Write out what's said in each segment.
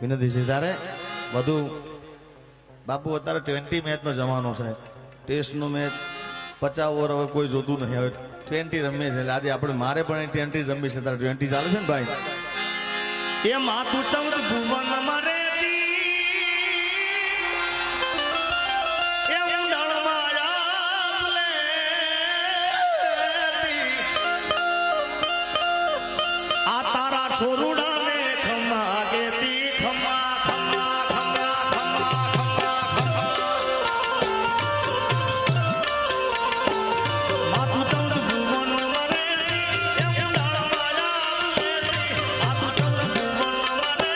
વિનંતી છે તારે બધું બાપુ અત્યારે 20 મેચનો જમાનો છે, ટેસ્ટનો મેચ 50 ઓવર હવે કોઈ જોતું નહીં, હવે 20 રમીએ છે. એટલે આજે આપણે મારે પણ 20 રમી છે, તારે 20 ચાલે છે ને ભાઈ? એ માતું 14 ભુવન મારે છોરુડાને ખમા કેતી ખમા ખમા ખમા ખમા માતું 14 ભુવન મરે એમ ડાળ માયા માતું 14 ભુવન મરે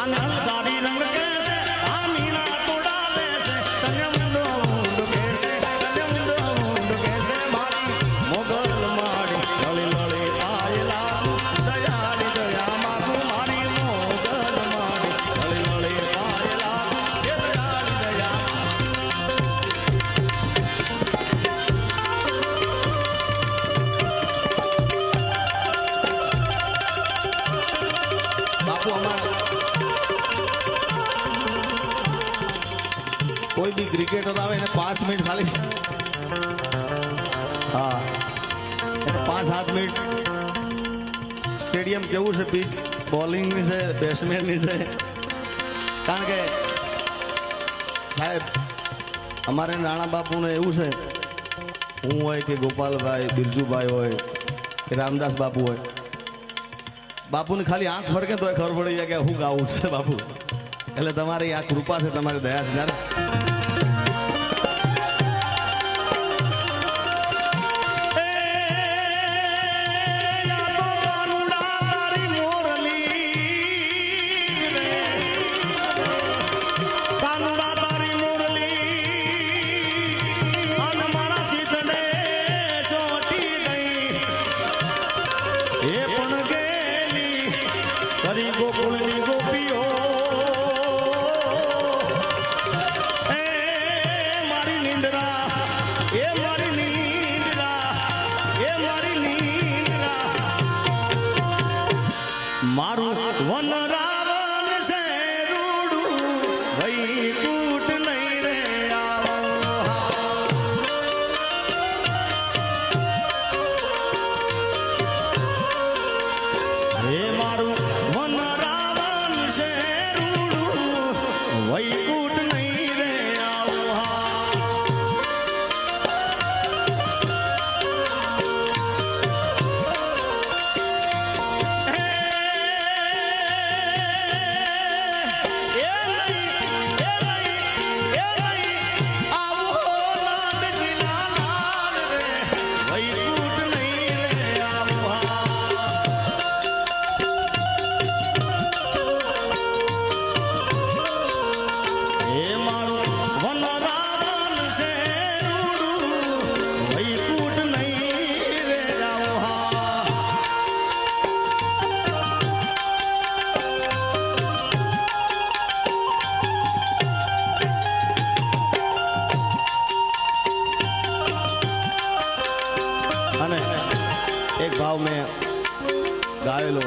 આને હલદારી રંગ કહેશે આ મીણા તોડાવે છે તને ઊંડો ઊંડો કહેશે તને ઊંડો ઊંડો કહેશે મારી મોગલ માડી લળી લળી આયલા દયાળી દયા માગું મારી મોગલ માડી લળી લળી આયલા એ દયાળી દયા બાપુ અમારા કોઈ બી ક્રિકેટર આવે એને 5 મિનિટ ખાલી હા એને 5-7 મિનિટ સ્ટેડિયમ કેવું છે પીચ બોલિંગની છે બેટ્સમેનની છે કારણ કે સાહેબ અમારે નાણા બાપુને એવું છે હું હોય કે ગોપાલભાઈ બિરજુભાઈ હોય કે રામદાસ બાપુ હોય બાપુની ખાલી આંખ ફરકે તો ખબર પડી જાય કે હું ગાવું છે બાપુ એટલે તમારી આ કૃપા છે તમારી દયા છે જ્યારે ગોકુળની ગોપીઓ એ મારી નિંદ્રા એ મારી નિંદ્રા એ મારી નિંદ્રા મારું વન રાવણ છે રૂડું વૈકુટ નહીં રે આવો હે મારું વન રાવણ છે રૂડું વૈકુટ નહીં રે આવો વૈકુટ નહીં રે આવો હે મારું વન રાવણ છે રૂડું વૈકુટ નહીં રે આવો અને એક ભાવ મેં ગાયેલો